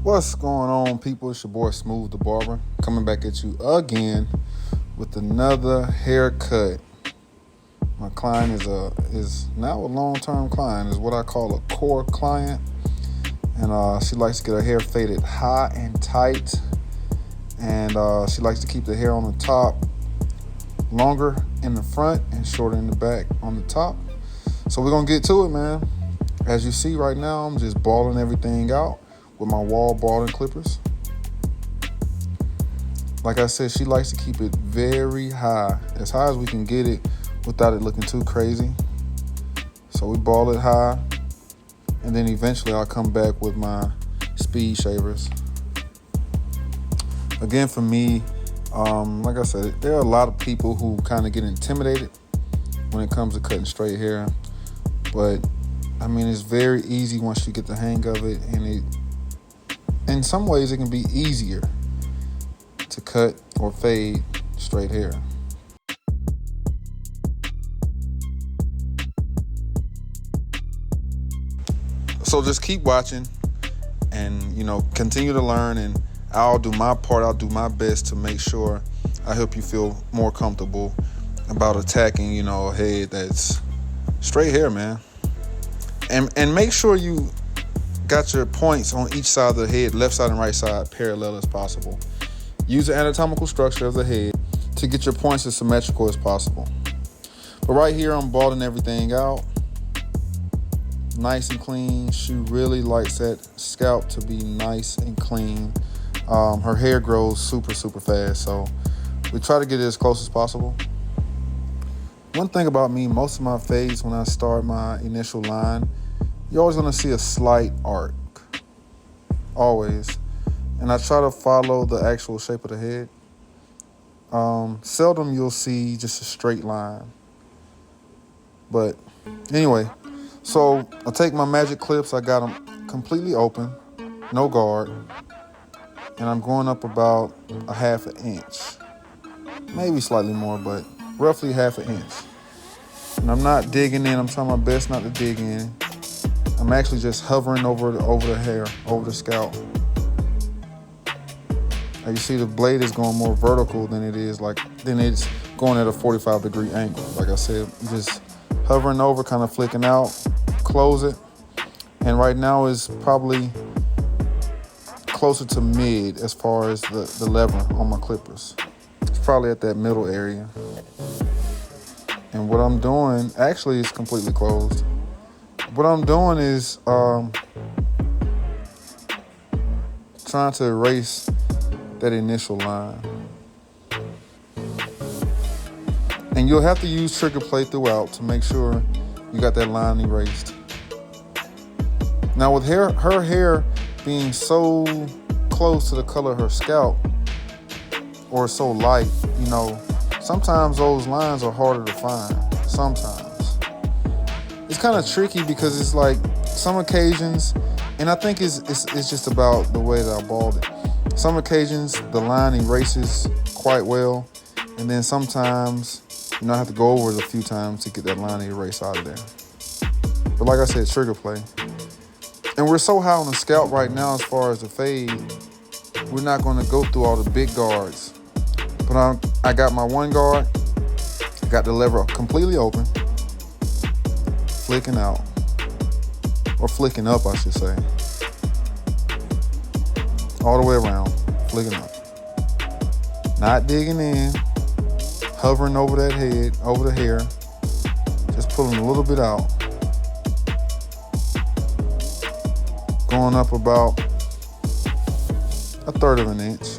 What's going on, people? It's your boy Smooth the Barber coming back at you again with another haircut. My client is now a long-term client, is what I call a core client, and she likes to get her hair faded high and tight, and she likes to keep the hair on the top longer in the front and shorter in the back on the top. So we're gonna get to it, man. As you see right now, I'm just balling everything out with my Wahl balding clippers. Like I said, she likes to keep it very high as we can get it without it looking too crazy. So we ball it high, and then eventually I'll come back with my speed shavers. Again, for me, like I said, there are a lot of people who kind of get intimidated when it comes to cutting straight hair, but I mean, it's very easy once you get the hang of it, and in some ways it can be easier to cut or fade straight hair. So just keep watching and, continue to learn, and I'll do my part. I'll do my best to make sure I help you feel more comfortable about attacking, a head that's straight hair, man. And make sure you got your points on each side of the head, left side and right side, parallel as possible. Use the anatomical structure of the head to get your points as symmetrical as possible. But right here, I'm balding everything out. Nice and clean. She really likes that scalp to be nice and clean. Her hair grows super fast, so we try to get it as close as possible. One thing about me, most of my fades, when I start my initial line, you're always going to see a slight arc. Always. And I try to follow the actual shape of the head. Seldom you'll see just a straight line. But anyway, so I take my magic clips. I got them completely open, no guard. And I'm going up about a half an inch. Maybe slightly more, but roughly half an inch. And I'm not digging in. I'm trying my best not to dig in. I'm actually just hovering over the hair, over the scalp. Now you see the blade is going more vertical than it's going at a 45-degree angle. Like I said, just hovering over, kind of flicking out, close it. And right now is probably closer to mid as far as the lever on my clippers. It's probably at that middle area. And what I'm doing, actually it's completely closed. What I'm doing is trying to erase that initial line. And you'll have to use trigger play throughout to make sure you got that line erased. Now with her hair being so close to the color of her scalp, or so light, sometimes those lines are harder to find. Sometimes. It's kind of tricky because it's like some occasions, and I think it's just about the way that I bald it. Some occasions the line erases quite well, and then sometimes I have to go over it a few times to get that line erased out of there. But like I said, trigger play. And we're so high on the scalp right now as far as the fade, we're not going to go through all the big guards. But I got my one guard, I got the lever completely open, flicking out, or flicking up, I should say. All the way around, flicking up. Not digging in, hovering over that head, over the hair, just pulling a little bit out. Going up about a third of an inch.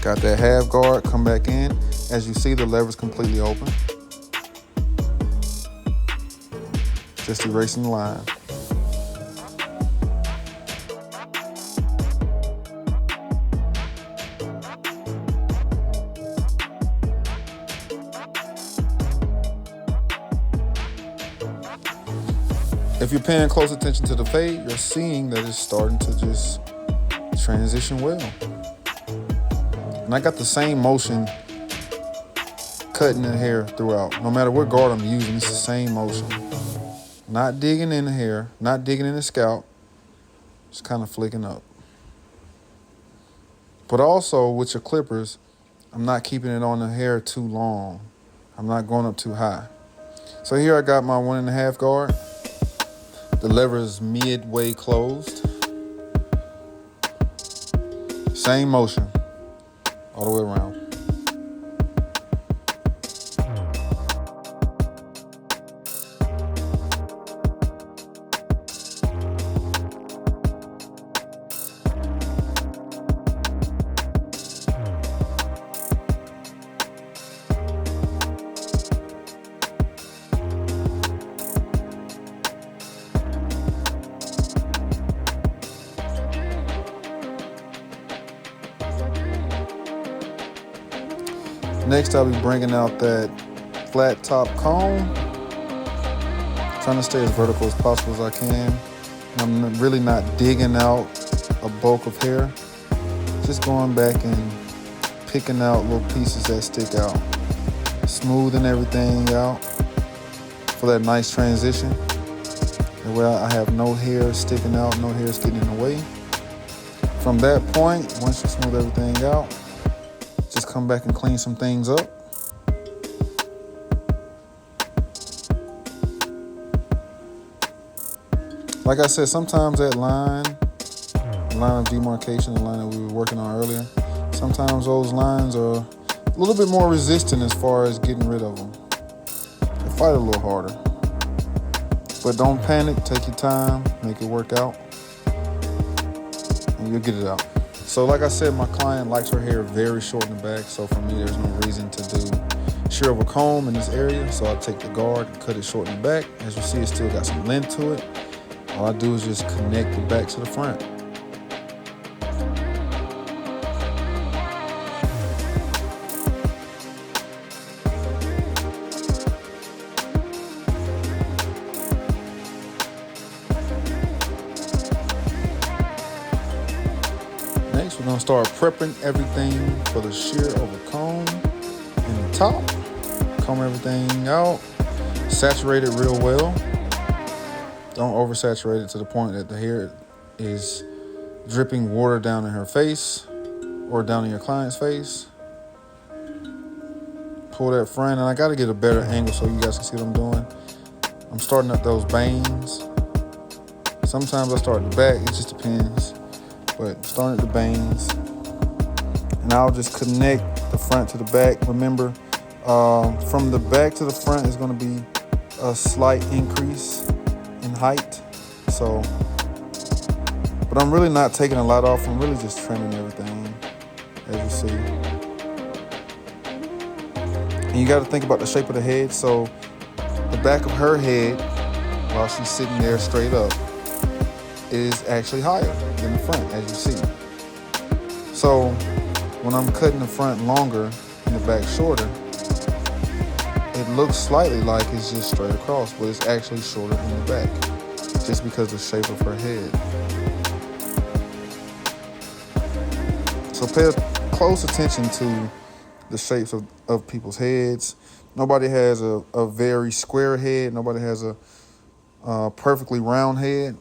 Got that half guard, come back in. As you see, the lever's completely open. Just erasing the line. If you're paying close attention to the fade, you're seeing that it's starting to just transition well. And I got the same motion cutting the hair throughout. No matter what guard I'm using, it's the same motion. Not digging in the hair, not digging in the scalp, just kind of flicking up. But also with your clippers, I'm not keeping it on the hair too long. I'm not going up too high. So here I got my 1.5 guard. The lever is midway closed. Same motion all the way around. Next, I'll be bringing out that flat top comb, trying to stay as vertical as possible as I can. And I'm really not digging out a bulk of hair, just going back and picking out little pieces that stick out, smoothing everything out for that nice transition. That way I have no hair sticking out, no hairs getting in the way. From that point, once you smooth everything out, just come back and clean some things up. Like I said, sometimes that line of demarcation, the line that we were working on earlier, sometimes those lines are a little bit more resistant as far as getting rid of them. They fight a little harder. But don't panic, take your time, make it work out, and you'll get it out. So like I said, my client likes her hair very short in the back, so for me, there's no reason to do shear of a comb in this area. So I take the guard and cut it short in the back. As you see, it's still got some length to it. All I do is just connect the back to the front. Next, we're gonna start prepping everything for the shear over comb in the top. Comb everything out, saturate it real well. Don't oversaturate it to the point that the hair is dripping water down in her face or down in your client's face. Pull that front, and I gotta get a better angle so you guys can see what I'm doing. I'm starting at those bangs. Sometimes I start at the back, it just depends. But starting at the bangs, and I'll just connect the front to the back. Remember, from the back to the front is going to be a slight increase in height. So, but I'm really not taking a lot off. I'm really just trimming everything, as you see. And you got to think about the shape of the head. So, the back of her head, while she's sitting there straight up, is actually higher than the front, as you see. So when I'm cutting the front longer and the back shorter, it looks slightly like it's just straight across, but it's actually shorter in the back, just because of the shape of her head. So pay close attention to the shapes of people's heads. Nobody has a very square head. Nobody has a perfectly round head.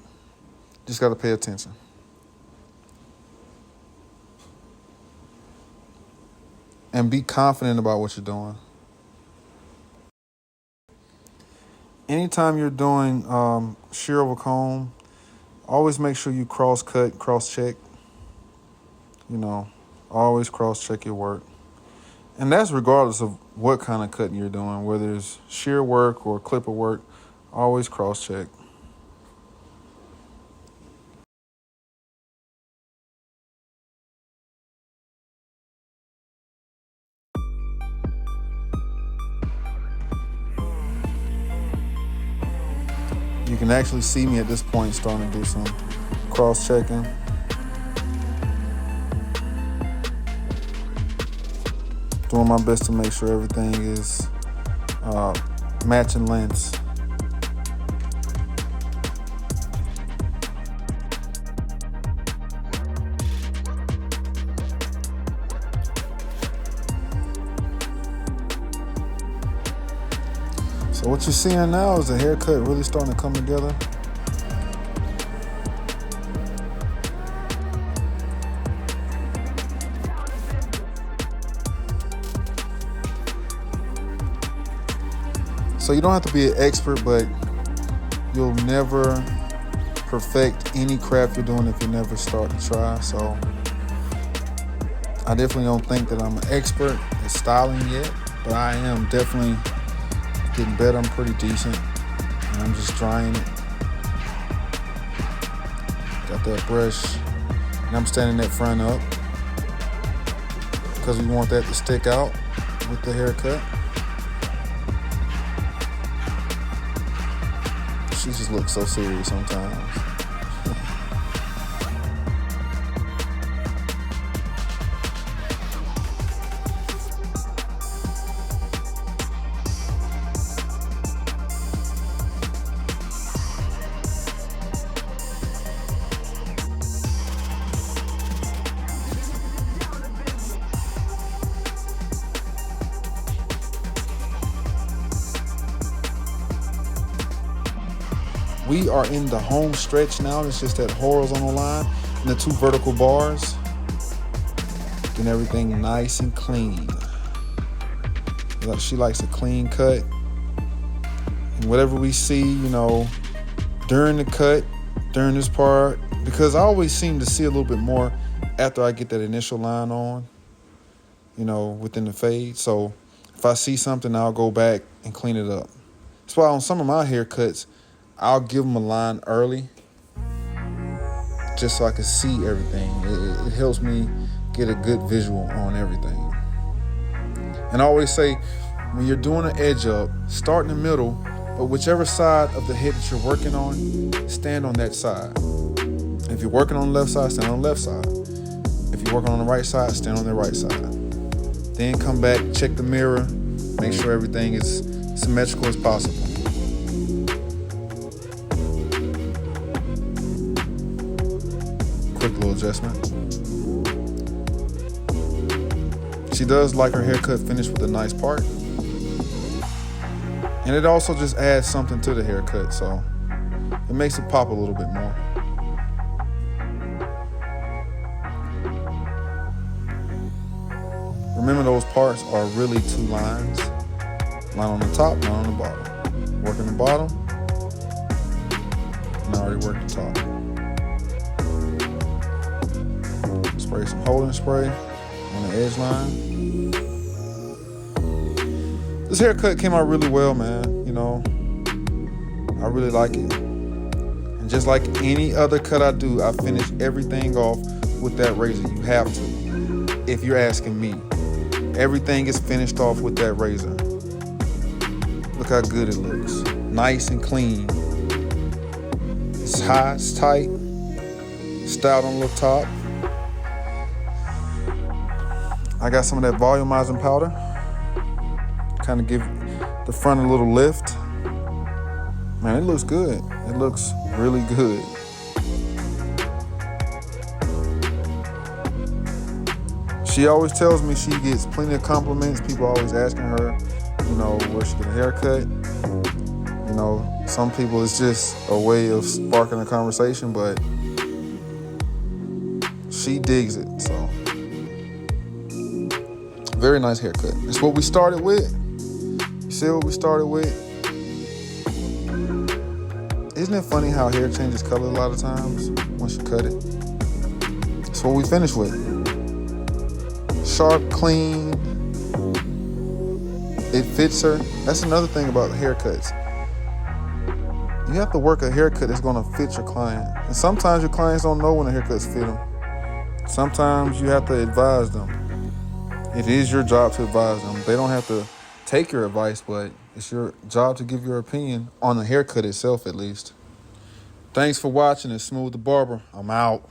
Just got to pay attention. And be confident about what you're doing. Anytime you're doing shear over comb, always make sure you cross-cut, cross-check. Always cross-check your work. And that's regardless of what kind of cutting you're doing, whether it's shear work or clipper work, always cross-check. You can actually see me at this point starting to do some cross-checking. Doing my best to make sure everything is matching lengths. So what you're seeing now is the haircut really starting to come together. So you don't have to be an expert, but you'll never perfect any craft you're doing if you never start to try. So I definitely don't think that I'm an expert at styling yet, but I am definitely getting better. I'm pretty decent, and I'm just drying it. Got that brush, and I'm standing that front up because we want that to stick out with the haircut. She just looks so serious sometimes. We are in the home stretch now. It's just that horizontal line and the 2 vertical bars. Getting everything nice and clean. She likes a clean cut. And whatever we see, during the cut, during this part, because I always seem to see a little bit more after I get that initial line on, within the fade. So if I see something, I'll go back and clean it up. That's why on some of my haircuts, I'll give them a line early just so I can see everything. It helps me get a good visual on everything. And I always say, when you're doing an edge up, start in the middle, but whichever side of the head that you're working on, stand on that side. If you're working on the left side, stand on the left side. If you're working on the right side, stand on the right side. Then come back, check the mirror, make sure everything is symmetrical as possible. Quick little adjustment. She does like her haircut finished with a nice part. And it also just adds something to the haircut, so it makes it pop a little bit more. Remember, those parts are really 2 lines. Line on the top, line on the bottom. Working the bottom, and I already worked the top. Spray some holding spray on the edge line. This haircut came out really well, man. I really like it. And just like any other cut I do, I finish everything off with that razor. You have to, if you're asking me. Everything is finished off with that razor. Look how good it looks. Nice and clean. It's high, it's tight. Styled on the top. I got some of that volumizing powder. Kind of give the front a little lift. Man, it looks good. It looks really good. She always tells me she gets plenty of compliments. People always asking her, where she get a haircut. Some people it's just a way of sparking a conversation, but she digs it, so. Very nice haircut. It's what we started with. You see what we started with? Isn't it funny how hair changes color a lot of times once you cut it? It's what we finished with. Sharp, clean. It fits her. That's another thing about haircuts. You have to work a haircut that's going to fit your client. And sometimes your clients don't know when the haircuts fit them. Sometimes you have to advise them. It is your job to advise them. They don't have to take your advice, but it's your job to give your opinion on the haircut itself, at least. Thanks for watching. It's Smooth the Barber. I'm out.